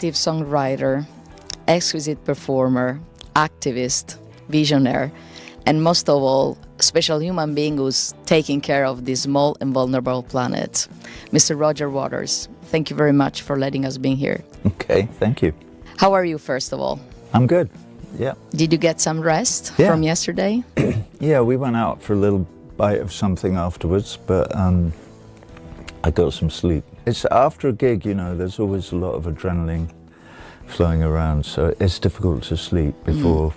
active songwriter, exquisite performer, activist, visionary, and most of all, special human being who's taking care of this small and vulnerable planet. Mr. Roger Waters, thank you very much for letting us be here. Okay, thank you. How are you, first of all? I'm good, yeah. Did you get some rest from yesterday? Yeah, we went out for a little bite of something afterwards, but I got some sleep. It's after a gig, you know, there's always a lot of adrenaline flowing around, so it's difficult to sleep before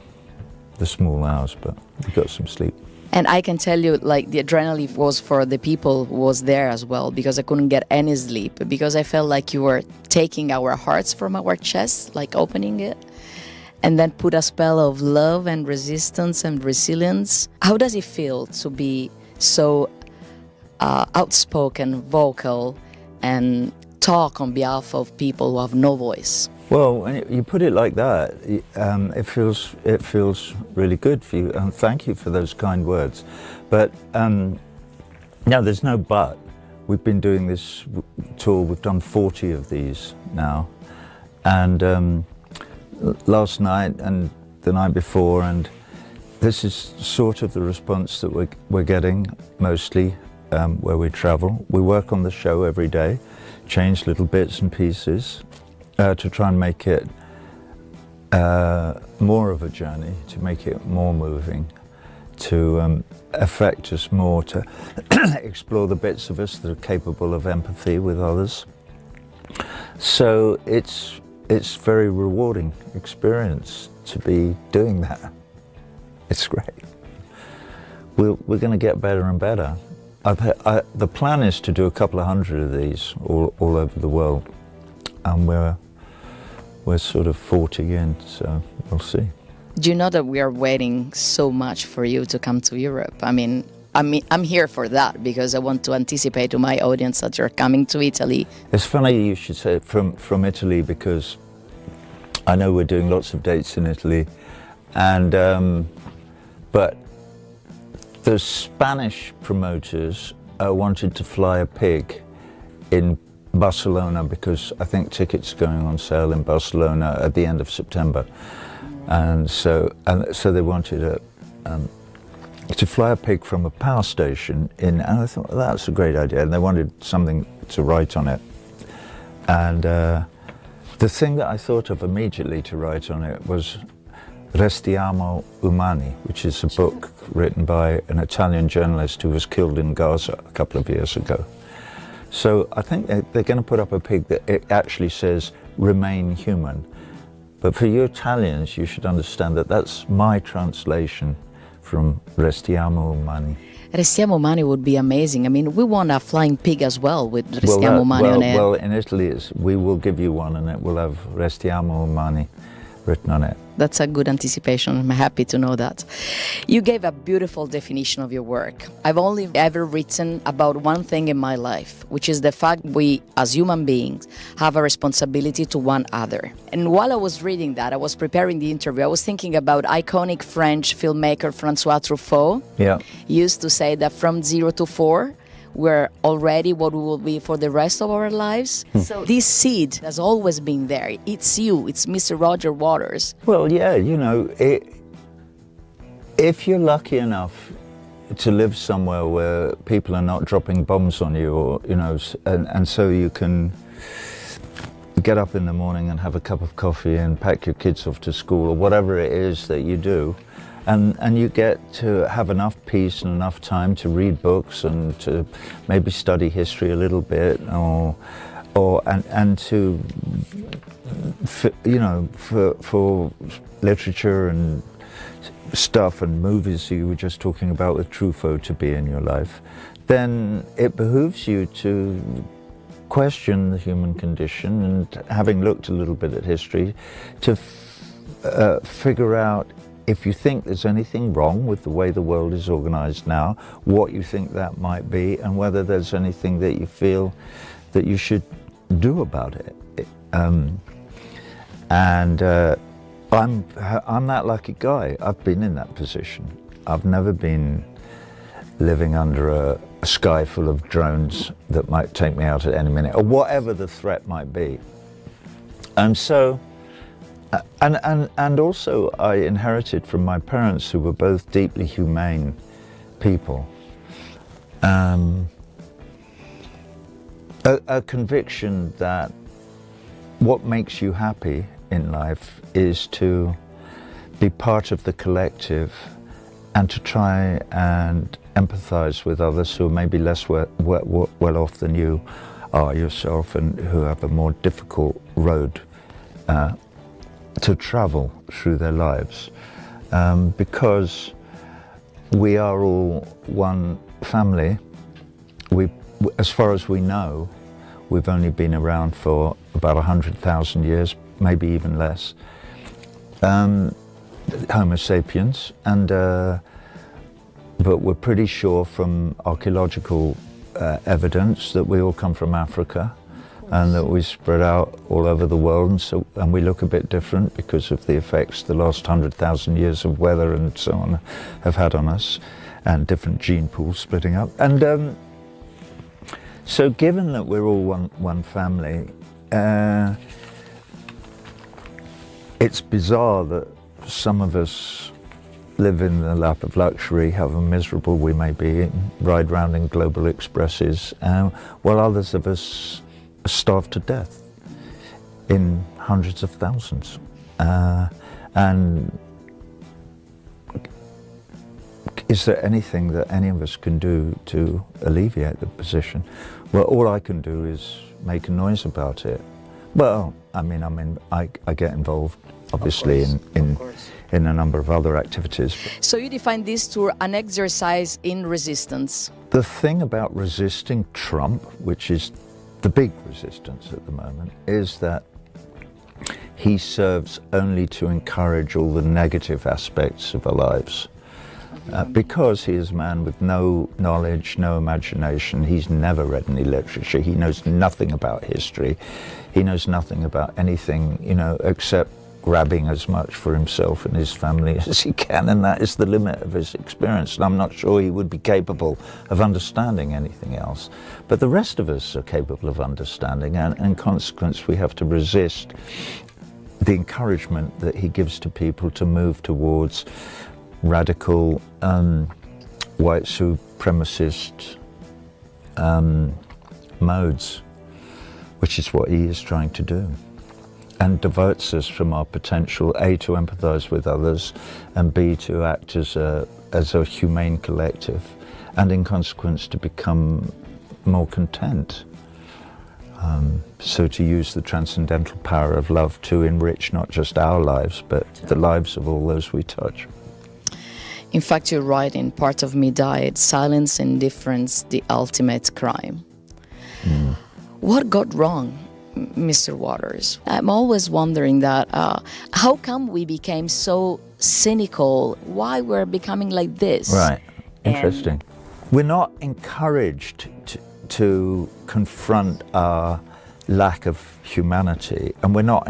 the small hours, but we got some sleep. And I can tell you, like, the adrenaline was for the people who was there as well, because I couldn't get any sleep, because I felt like you were taking our hearts from our chests, like opening it, and then put a spell of love and resistance and resilience. How does it feel to be so outspoken, vocal, and talk on behalf of people who have no voice? Well, when you put it like that, it feels really good for you, and thank you for those kind words. But no, there's no but. We've been doing this tour, we've done 40 of these now, and last night and the night before, and this is sort of the response that we're getting mostly where we travel. We work on the show every day, change little bits and pieces, to try and make it more of a journey, to make it more moving, to affect us more, to explore the bits of us that are capable of empathy with others. So it's very rewarding experience to be doing that. It's great. We're going to get better and better. The plan is to do a couple of hundred of these all over the world, and we're sort of 40 in, so we'll see. Do you know that we are waiting so much for you to come to Europe? I mean, I'm here for that, because I want to anticipate to my audience that you're coming to Italy. It's funny you should say it from Italy, because I know we're doing lots of dates in Italy, and but the Spanish promoters wanted to fly a pig in Barcelona, because I think tickets are going on sale in Barcelona at the end of September, and so they wanted to fly a pig from a power station in, and I thought, well, that's a great idea, and they wanted something to write on it, and the thing that I thought of immediately to write on it was Restiamo Umani, which is a book written by an Italian journalist who was killed in Gaza a couple of years ago. So I think they're going to put up a pig that it actually says, remain human. But for you Italians, you should understand that that's my translation from Restiamo Umani. Restiamo Umani would be amazing. I mean, we want a flying pig as well with Restiamo Umani on it. Well, in Italy, we will give you one, and it will have Restiamo Umani written on it. That's a good anticipation. I'm happy to know that. You gave a beautiful definition of your work. I've only ever written about one thing in my life, which is the fact we, as human beings, have a responsibility to one another. And while I was reading that, I was preparing the interview, I was thinking about iconic French filmmaker François Truffaut. Yeah. He used to say that from 0 to 4, we're already what we will be for the rest of our lives. So this seed has always been there. It's you, it's Mr. Roger Waters. Well, yeah, you know, if you're lucky enough to live somewhere where people are not dropping bombs on you, or, you know, and so you can get up in the morning and have a cup of coffee and pack your kids off to school, or whatever it is that you do, and you get to have enough peace and enough time to read books and to maybe study history a little bit, and to, you know, for literature and stuff and movies you were just talking about with Truffaut to be in your life, then it behooves you to question the human condition, and having looked a little bit at history, to figure out if you think there's anything wrong with the way the world is organized now, what you think that might be, and whether there's anything that you feel that you should do about it. I'm that lucky guy. I've been in that position. I've never been living under a sky full of drones that might take me out at any minute, or whatever the threat might be. So, and also I inherited from my parents, who were both deeply humane people, a conviction that what makes you happy in life is to be part of the collective and to try and empathize with others who are maybe less well off than you are yourself, and who have a more difficult road to travel through their lives, because we are all one family. As far as we know, we've only been around for about 100,000 years, maybe even less. Homo sapiens, and but we're pretty sure from archaeological evidence that we all come from Africa, and that we spread out all over the world, and we look a bit different because of the effects the last 100,000 years of weather and so on have had on us, and different gene pools splitting up. And so given that we're all one family, it's bizarre that some of us live in the lap of luxury, however miserable we may be, ride round in global expresses, while others of us are starved to death in hundreds of thousands. And is there anything that any of us can do to alleviate the position? Well, all I can do is make a noise about it. Well, I get involved, obviously, in a number of other activities. So you define this tour an exercise in resistance. The thing about resisting Trump, which is the big resistance at the moment, is that he serves only to encourage all the negative aspects of our lives. Because he is a man with no knowledge, no imagination. He's never read any literature. He knows nothing about history. He knows nothing about anything, except grabbing as much for himself and his family as he can, and that is the limit of his experience. And I'm not sure he would be capable of understanding anything else. But the rest of us are capable of understanding, and in consequence we have to resist the encouragement that he gives to people to move towards radical white supremacist modes, which is what he is trying to do, and diverts us from our potential, A, to empathize with others, and B, to act as a humane collective, and in consequence to become more content. So to use the transcendental power of love to enrich not just our lives, but the lives of all those we touch. In fact, you write in Part of Me Died, silence, indifference, the ultimate crime. What got wrong, Mr. Waters? I'm always wondering that, how come we became so cynical? Why we're becoming like this? Right, interesting. We're not encouraged to confront our lack of humanity, and we're not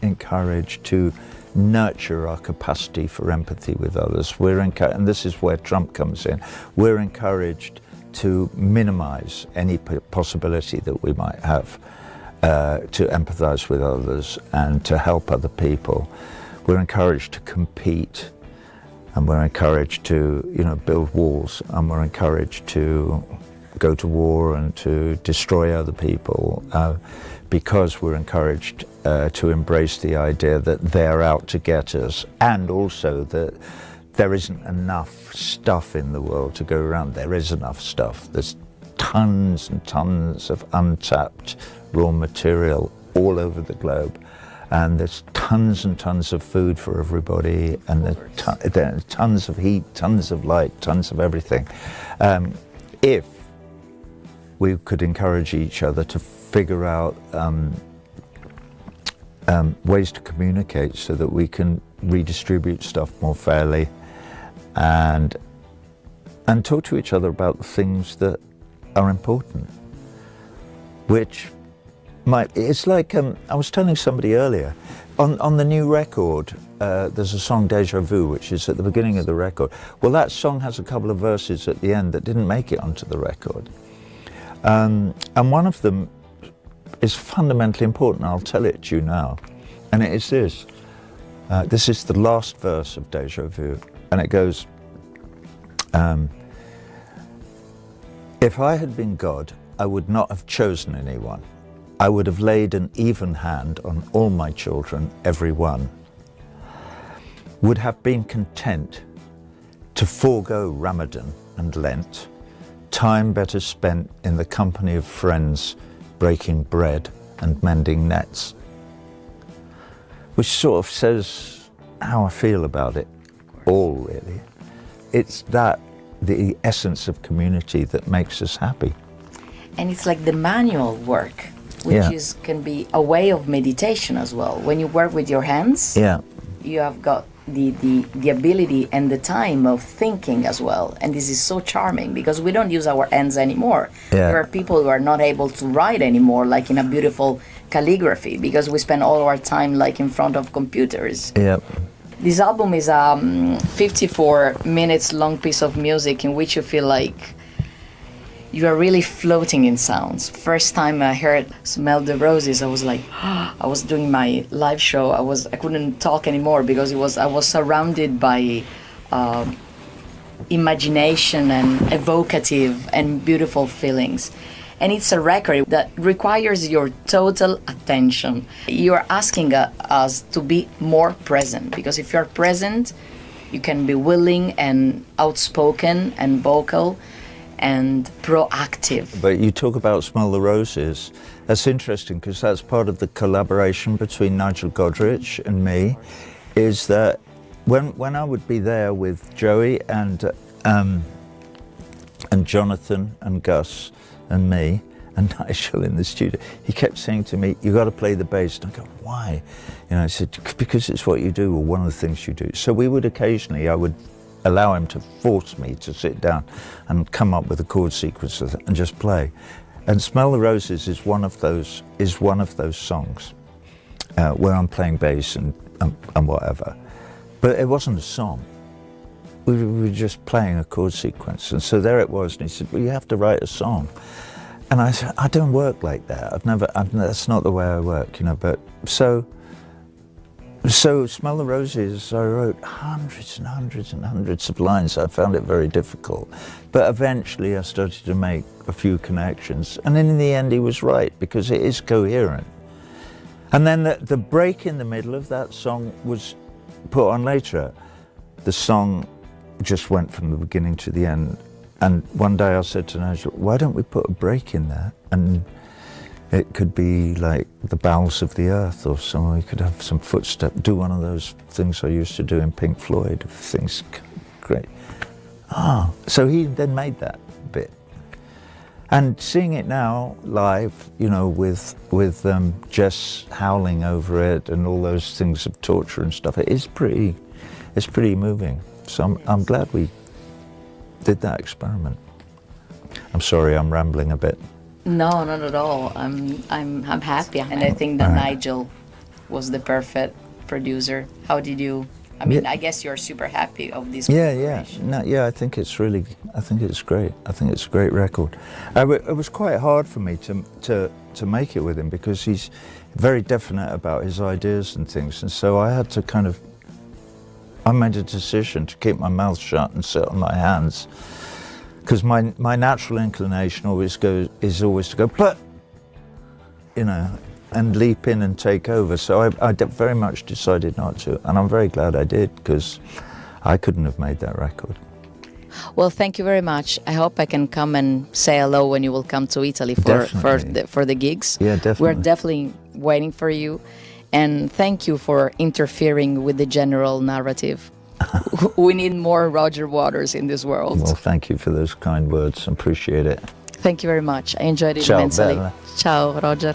encouraged to nurture our capacity for empathy with others. And this is where Trump comes in. We're encouraged to minimize any possibility that we might have to empathize with others and to help other people. We're encouraged to compete, and we're encouraged to, build walls, and we're encouraged to go to war and to destroy other people, because we're encouraged to embrace the idea that they're out to get us, and also that there isn't enough stuff in the world to go around. There is enough stuff. There's tons and tons of untapped raw material all over the globe, and there's tons and tons of food for everybody, and there's tons of heat, tons of light, tons of everything. If we could encourage each other to figure out ways to communicate so that we can redistribute stuff more fairly, and talk to each other about the things that are important, which it's like, I was telling somebody earlier, on the new record, there's a song, Deja Vu, which is at the beginning of the record. Well, that song has a couple of verses at the end that didn't make it onto the record. And one of them is fundamentally important. I'll tell it to you now. And it is this. This is the last verse of Deja Vu. And it goes, if I had been God, I would not have chosen anyone. I would have laid an even hand on all my children, every one. Would have been content to forego Ramadan and Lent, time better spent in the company of friends, breaking bread and mending nets. Which sort of says how I feel about it all, really. It's that, the essence of community that makes us happy. And it's like the manual work, which can be a way of meditation as well. When you work with your hands, you have got the ability and the time of thinking as well. And this is so charming because we don't use our hands anymore. There are people who are not able to write anymore, like in a beautiful calligraphy, because we spend all our time like in front of computers. This album is a 54 minutes long piece of music in which you feel like you are really floating in sounds. First time I heard Smell the Roses, I was like, I was doing my live show. I couldn't talk anymore because I was surrounded by imagination and evocative and beautiful feelings. And it's a record that requires your total attention. You're asking us to be more present, because if you're present, you can be willing and outspoken and vocal and proactive. But you talk about Smell the Roses. That's interesting because that's part of the collaboration between Nigel Godrich and me, is that when I would be there with Joey and Jonathan and Gus and me and Nigel in the studio, he kept saying to me, you got to play the bass. And I go, why? You know, I said, because it's what you do, or one of the things you do. So we would occasionally, I would allow him to force me to sit down and come up with a chord sequence and just play. And Smell the Roses is one of those songs where I'm playing bass and whatever. But it wasn't a song. We were just playing a chord sequence. And so there it was, and he said, well, you have to write a song. And I said, I don't work like that. That's not the way I work, you know. But so Smell the Roses, I wrote hundreds and hundreds and hundreds of lines. I found it very difficult. But eventually I started to make a few connections. And then in the end he was right, because it is coherent. And then the break in the middle of that song was put on later. The song just went from the beginning to the end. And one day I said to Nigel, why don't we put a break in there? And it could be like the bowels of the earth, or somewhere we could have some footsteps, do one of those things I used to do in Pink Floyd, things great. So he then made that bit. And seeing it now live, you know, with Jess howling over it and all those things of torture and stuff, it's pretty moving. So I'm glad we did that experiment. I'm sorry, I'm rambling a bit. No, not at all. I'm happy, and I think that Nigel was the perfect producer. How did you? I mean, I guess you're super happy of this. Yeah. I think it's great. I think it's a great record. It was quite hard for me to make it with him because he's very definite about his ideas and things, and so I had to I made a decision to keep my mouth shut and sit on my hands. Because my natural inclination is always to go, but, you know, and leap in and take over. So I very much decided not to, and I'm very glad I did, because I couldn't have made that record. Well, thank you very much. I hope I can come and say hello when you will come to Italy for the gigs. Yeah, definitely. We're definitely waiting for you, and thank you for interfering with the general narrative. We need more Roger Waters in this world. Well, thank you for those kind words. I appreciate it. Thank you very much. I enjoyed it Ciao, immensely. Bella. Ciao, Roger.